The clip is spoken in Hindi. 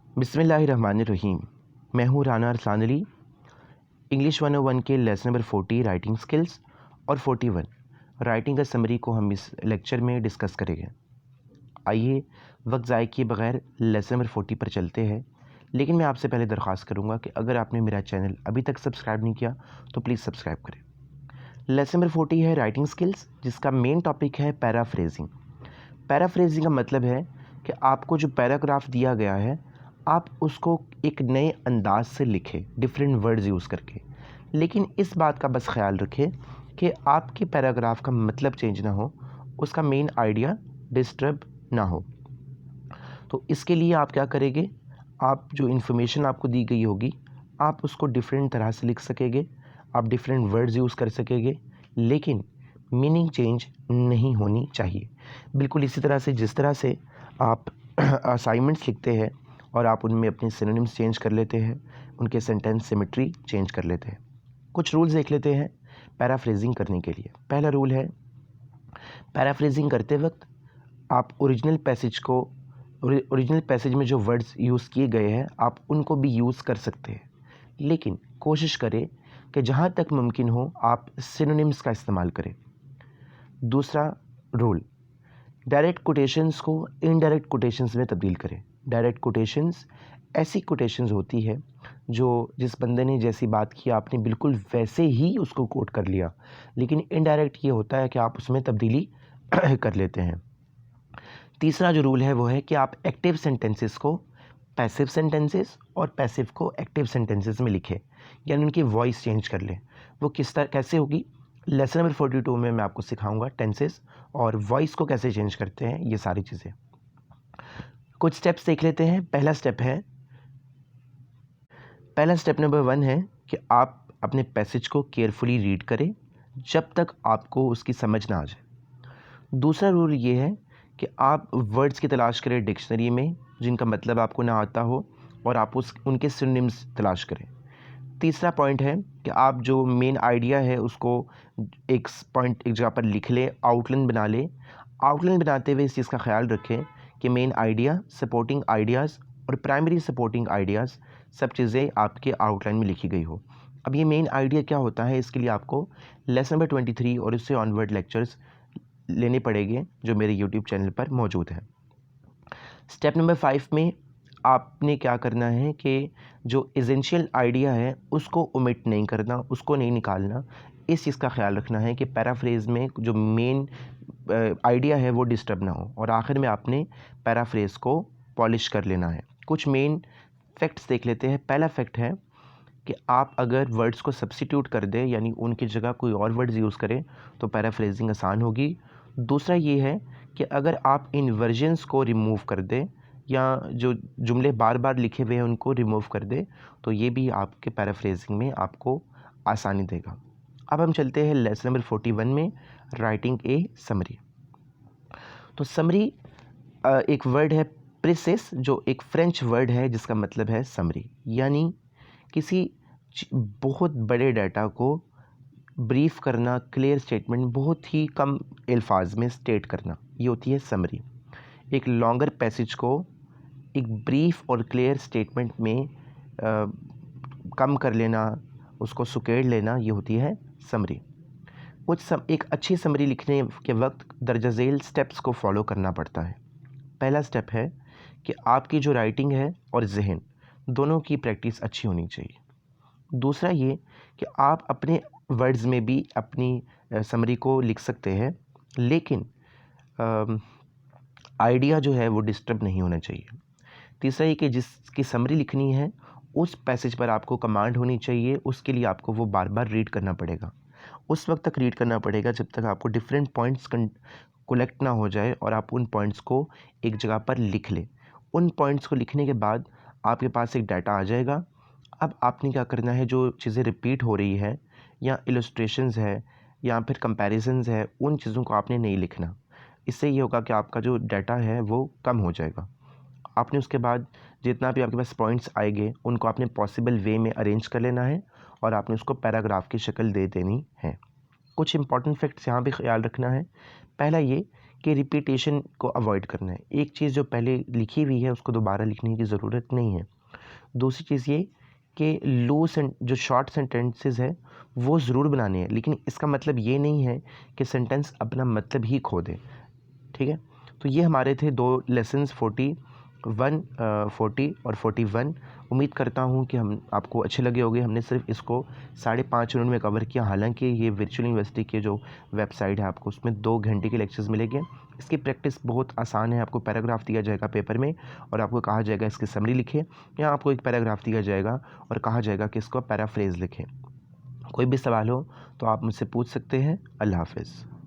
बिस्मिल्लाहिर्रहमानिर्रहीम। मैं हूँ राना अरसानली। इंग्लिश 101 के लेसन नंबर 40 राइटिंग स्किल्स और 41 राइटिंग का समरी को हम इस लेक्चर में डिस्कस करेंगे। आइए वक्त ज़ाय किए बगैर लेसन नंबर 40 पर चलते हैं। लेकिन मैं आपसे पहले दरख्वास्त करूँगा कि अगर आपने मेरा चैनल अभी तक सब्सक्राइब नहीं किया तो प्लीज़ सब्सक्राइब करें। लेसन नंबर 40 है राइटिंग स्किल्स, जिसका मेन टॉपिक है पैराफ्रेजिंग। पैराफ्रेजिंग का मतलब है कि आपको जो पैराग्राफ दिया गया है आप उसको एक नए अंदाज से लिखें, डिफरेंट वर्ड्स यूज़ करके। लेकिन इस बात का बस ख्याल रखें कि आपके पैराग्राफ का मतलब चेंज ना हो, उसका मेन आइडिया डिस्टर्ब ना हो। तो इसके लिए आप क्या करेंगे, आप जो इन्फॉर्मेशन आपको दी गई होगी आप उसको डिफरेंट तरह से लिख सकेंगे, आप डिफरेंट वर्ड्स यूज़ कर सकेंगे, लेकिन मीनिंग चेंज नहीं होनी चाहिए। बिल्कुल इसी तरह से जिस तरह से आप असाइनमेंट्स लिखते हैं और आप उनमें अपने सिनोनिम्स चेंज कर लेते हैं, उनके सेंटेंस सिमेट्री चेंज कर लेते हैं। कुछ रूल्स देख लेते हैं पैराफ्रेजिंग करने के लिए। पहला रूल है, पैराफ्रेजिंग करते वक्त आप ओरिजिनल पैसेज में जो वर्ड्स यूज़ किए गए हैं आप उनको भी यूज़ कर सकते हैं, लेकिन कोशिश करें कि जहाँ तक मुमकिन हो आप सिनोनिम्स का इस्तेमाल करें। दूसरा रूल, डायरेक्ट कोटेशंस को इनडायरेक्ट कोटेशंस में तब्दील करें। डायरेक्ट कोटेशंस ऐसी कोटेशंस होती है जो जिस बंदे ने जैसी बात की आपने बिल्कुल वैसे ही उसको कोट कर लिया, लेकिन इनडायरेक्ट ये होता है कि आप उसमें तब्दीली कर लेते हैं। तीसरा जो रूल है वो है कि आप एक्टिव सेंटेंसेस को पैसिव सेंटेंसेस और पैसिव को एक्टिव सेंटेंसेस में लिखें, यानी उनकी वॉइस चेंज कर लें। वो किस तरह कैसे होगी, लेसन नंबर 42 में मैं आपको सिखाऊंगा टेंसेस और वॉइस को कैसे चेंज करते हैं, ये सारी चीज़ें। कुछ स्टेप्स देख लेते हैं। पहला स्टेप नंबर 1 है कि आप अपने पैसेज को केयरफुली रीड करें जब तक आपको उसकी समझ ना आ जाए। दूसरा रूल ये है कि आप वर्ड्स की तलाश करें डिक्शनरी में जिनका मतलब आपको ना आता हो और आप उनके सिनोनिम्स तलाश करें। तीसरा पॉइंट है कि आप जो मेन आइडिया है उसको एक जगह पर लिख लें, आउटलाइन बना लें। आउटलाइन बनाते हुए इस चीज़ का ख्याल रखें कि मेन आइडिया, सपोर्टिंग आइडियाज़ और प्राइमरी सपोर्टिंग आइडियाज़ सब चीज़ें आपके आउटलाइन में लिखी गई हो। अब ये मेन आइडिया क्या होता है, इसके लिए आपको लेसन नंबर 23 और उससे ऑनवर्ड लेक्चर्स लेने पड़ेंगे जो मेरे यूट्यूब चैनल पर मौजूद है। स्टेप नंबर 5 में आपने क्या करना है कि जो एसेंशियल आइडिया है उसको ओमिट नहीं करना, उसको नहीं निकालना। इस चीज़ का ख्याल रखना है कि पैराफ्रेज में जो मेन आइडिया है वो डिस्टर्ब ना हो, और आखिर में आपने पैराफ्रेज को पॉलिश कर लेना है। कुछ मेन फैक्ट्स देख लेते हैं। पहला फैक्ट है कि आप अगर वर्ड्स को सब्स्टिट्यूट कर दें, यानी उनकी जगह कोई और वर्ड्स यूज़ करें, तो पैराफ्रेजिंग आसान होगी। दूसरा ये है कि अगर आप इन्वर्जन्स को रिमूव कर दें या जो जुमले बार बार लिखे हुए हैं उनको रिमूव कर दें, तो ये भी आपके पैराफ्रेजिंग में आपको आसानी देगा। अब हम चलते हैं लेसन नंबर 41 में, राइटिंग ए समरी। तो समरी एक वर्ड है प्रिसेस, जो एक फ्रेंच वर्ड है जिसका मतलब है समरी, यानी किसी बहुत बड़े डाटा को ब्रीफ करना, क्लियर स्टेटमेंट बहुत ही कम अल्फाज में स्टेट करना, ये होती है समरी। एक लॉन्गर पैसेज को एक ब्रीफ और क्लियर स्टेटमेंट में कम कर लेना, उसको सुकेड़ लेना, ये होती है समरी। एक अच्छी समरी लिखने के वक्त दर्जा झेल स्टेप्स को फॉलो करना पड़ता है। पहला स्टेप है कि आपकी जो राइटिंग है और जहन दोनों की प्रैक्टिस अच्छी होनी चाहिए। दूसरा ये कि आप अपने वर्ड्स में भी अपनी समरी को लिख सकते हैं, लेकिन आइडिया जो है वो डिस्टर्ब नहीं होना चाहिए। तीसरा ये कि जिसकी समरी लिखनी है उस पैसेज पर आपको कमांड होनी चाहिए, उसके लिए आपको वो बार बार रीड करना पड़ेगा। उस वक्त तक रीड करना पड़ेगा जब तक आपको डिफरेंट पॉइंट्स कलेक्ट ना हो जाए और आप उन पॉइंट्स को एक जगह पर लिख लें। उन पॉइंट्स को लिखने के बाद आपके पास एक डाटा आ जाएगा। अब आपने क्या करना है, जो चीज़ें रिपीट हो रही है या इलस्ट्रेशंस है या फिर कंपैरिजंस है, उन चीज़ों को आपने नहीं लिखना। इससे ये होगा कि आपका जो डाटा है वो कम हो जाएगा। आपने उसके बाद जितना भी आपके पास पॉइंट्स आएंगे उनको आपने पॉसिबल वे में अरेंज कर लेना है और आपने उसको पैराग्राफ की शक्ल दे देनी है। कुछ इंपॉर्टेंट फैक्ट्स यहाँ भी ख्याल रखना है। पहला ये कि रिपीटेशन को अवॉइड करना है। एक चीज़ जो पहले लिखी हुई है उसको दोबारा लिखने की ज़रूरत नहीं है। दूसरी चीज़ ये कि जो शॉर्ट सेंटेंसेस है वो ज़रूर बनाने हैं, लेकिन इसका मतलब ये नहीं है कि सेंटेंस अपना मतलब ही खो दे। ठीक है, तो ये हमारे थे 2 लेसन्स 40 और 41। उम्मीद करता हूँ कि हम आपको अच्छे लगे होंगे। हमने सिर्फ इसको 5.5 मिनट में कवर किया, हालांकि ये वर्चुअल यूनिवर्सिटी के जो वेबसाइट है आपको उसमें 2 घंटे के लेक्चर्स मिलेंगे। इसकी प्रैक्टिस बहुत आसान है। आपको पैराग्राफ दिया जाएगा पेपर में और आपको कहा जाएगा इसकी समरी लिखें, या आपको एक पैराग्राफ दिया जाएगा और कहा जाएगा कि इसको पैराफ्रेज लिखें। कोई भी सवाल हो तो आप मुझसे पूछ सकते हैं। अल्लाह हाफ़िज़।